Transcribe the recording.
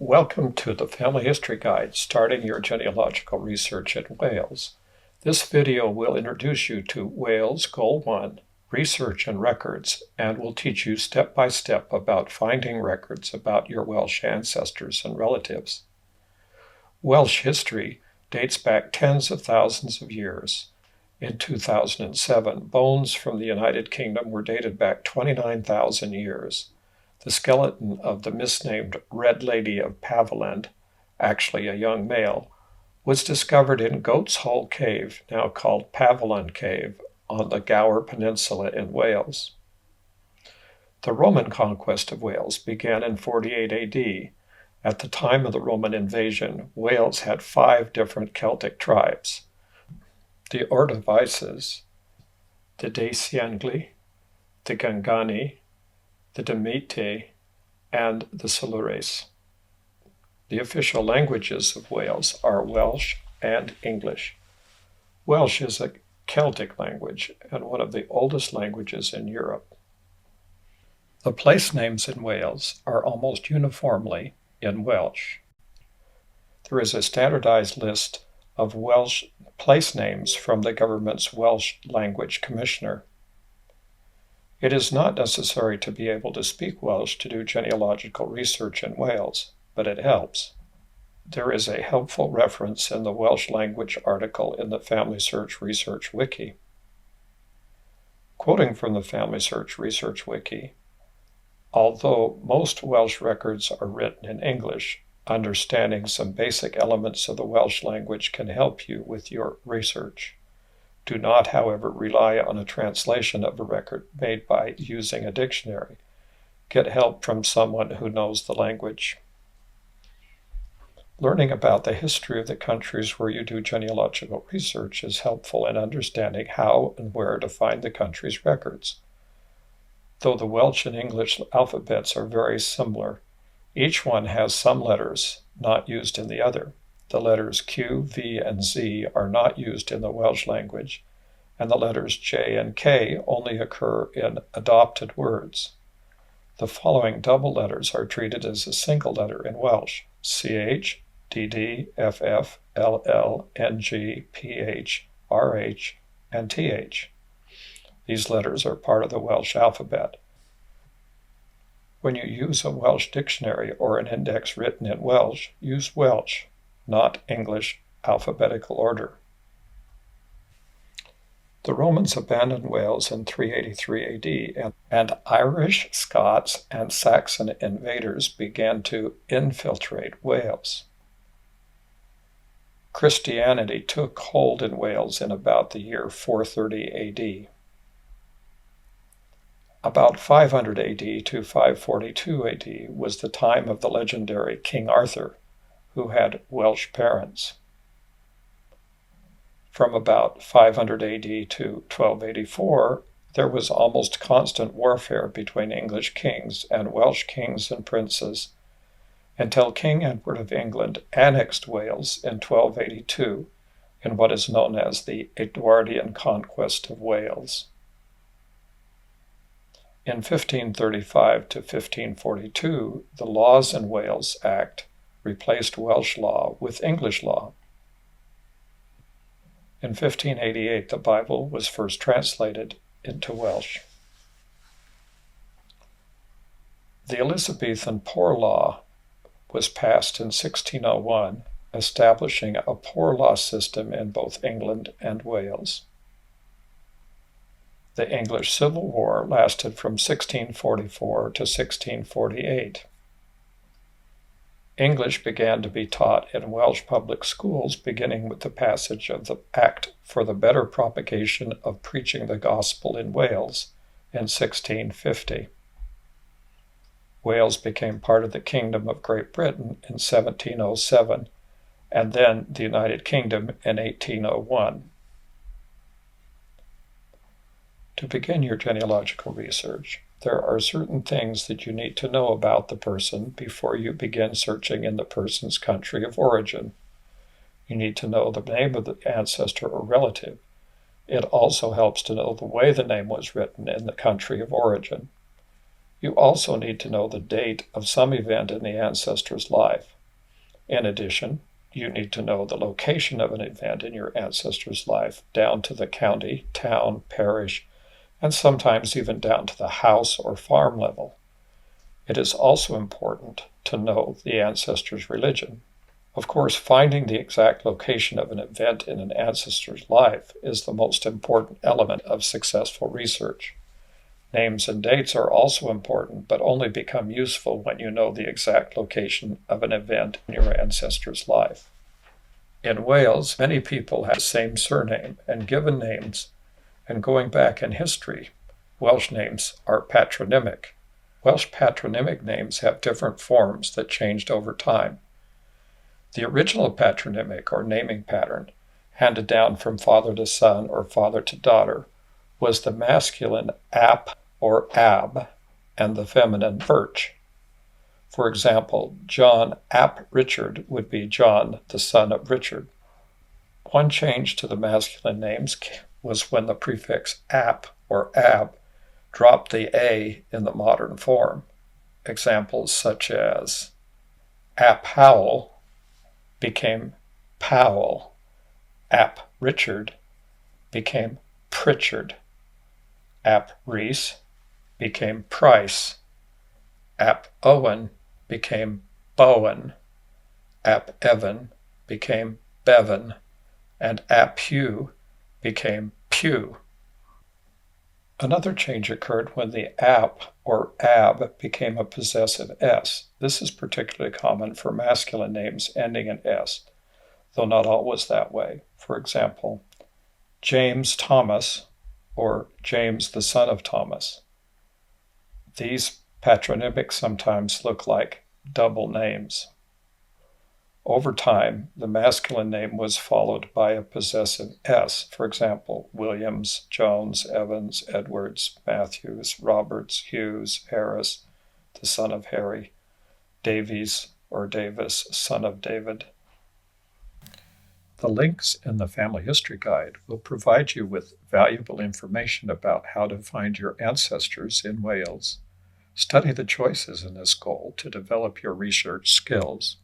Welcome to the Family History Guide, starting your genealogical research in Wales. This video will introduce you to Wales Goal 1, Research and Records, and will teach you step by step about finding records about your Welsh ancestors and relatives. Welsh history dates back tens of thousands of years. In 2007, bones from the United Kingdom were dated back 29,000 years. The skeleton of the misnamed Red Lady of Paviland, actually a young male, was discovered in Goat's Hole Cave, now called Paviland Cave, on the Gower Peninsula in Wales. The Roman conquest of Wales began in 48 AD. At the time of the Roman invasion, Wales had 5 different Celtic tribes: the Ordovices, the Daciangli, the Gangani, the Demetae, and the Silures. The official languages of Wales are Welsh and English. Welsh is a Celtic language and one of the oldest languages in Europe. The place names in Wales are almost uniformly in Welsh. There is a standardized list of Welsh place names from the government's Welsh Language Commissioner. It is not necessary to be able to speak Welsh to do genealogical research in Wales, but it helps. There is a helpful reference in the Welsh language article in the Family Search Research Wiki. Quoting from the Family Search Research Wiki, although most Welsh records are written in English, understanding some basic elements of the Welsh language can help you with your research. Do not, however, rely on a translation of a record made by using a dictionary. Get help from someone who knows the language. Learning about the history of the countries where you do genealogical research is helpful in understanding how and where to find the country's records. Though the Welsh and English alphabets are very similar, each one has some letters not used in the other. The letters Q, V, and Z are not used in the Welsh language, and the letters J and K only occur in adopted words. The following double letters are treated as a single letter in Welsh: CH, DD, FF, LL, NG, PH, RH, and TH. These letters are part of the Welsh alphabet. When you use a Welsh dictionary or an index written in Welsh, use Welsh, not English alphabetical order. The Romans abandoned Wales in 383 AD, and Irish, Scots, and Saxon invaders began to infiltrate Wales. Christianity took hold in Wales in about the year 430 AD. About 500 AD to 542 AD was the time of the legendary King Arthur, who had Welsh parents. From about 500 AD to 1284, there was almost constant warfare between English kings and Welsh kings and princes, until King Edward of England annexed Wales in 1282 in what is known as the Edwardian Conquest of Wales. In 1535 to 1542, the Laws in Wales Act replaced Welsh law with English law. In 1588, the Bible was first translated into Welsh. The Elizabethan Poor Law was passed in 1601, establishing a poor law system in both England and Wales. The English Civil War lasted from 1644 to 1648. English began to be taught in Welsh public schools beginning with the passage of the Act for the Better Propagation of Preaching the Gospel in Wales in 1650. Wales became part of the Kingdom of Great Britain in 1707, and then the United Kingdom in 1801. To begin your genealogical research, there are certain things that you need to know about the person before you begin searching in the person's country of origin. You need to know the name of the ancestor or relative. It also helps to know the way the name was written in the country of origin. You also need to know the date of some event in the ancestor's life. In addition, you need to know the location of an event in your ancestor's life, down to the county, town, parish, and sometimes even down to the house or farm level. It is also important to know the ancestor's religion. Of course, finding the exact location of an event in an ancestor's life is the most important element of successful research. Names and dates are also important, but only become useful when you know the exact location of an event in your ancestor's life. In Wales, many people have the same surname and given names, and going back in history, Welsh names are patronymic. Welsh patronymic names have different forms that changed over time. The original patronymic or naming pattern, handed down from father to son or father to daughter, was the masculine ap or ab and the feminine birch. For example, John ap Richard would be John, the son of Richard. One change to the masculine names was when the prefix ap or ab dropped the a in the modern form. Examples such as ap Howell became Powell, ap Richard became Pritchard, ap Reese became Price, ap Owen became Bowen, ap Evan became Bevan, and ap Hugh became Pugh. Another change occurred when the ap or ab became a possessive s. This is particularly common for masculine names ending in s, though not always that way. For example, James Thomas or James the son of Thomas. These patronymics sometimes look like double names. Over time, the masculine name was followed by a possessive S. For example, Williams, Jones, Evans, Edwards, Matthews, Roberts, Hughes, Harris, the son of Harry, Davies or Davis, son of David. The links in the Family History Guide will provide you with valuable information about how to find your ancestors in Wales. Study the choices in this goal to develop your research skills.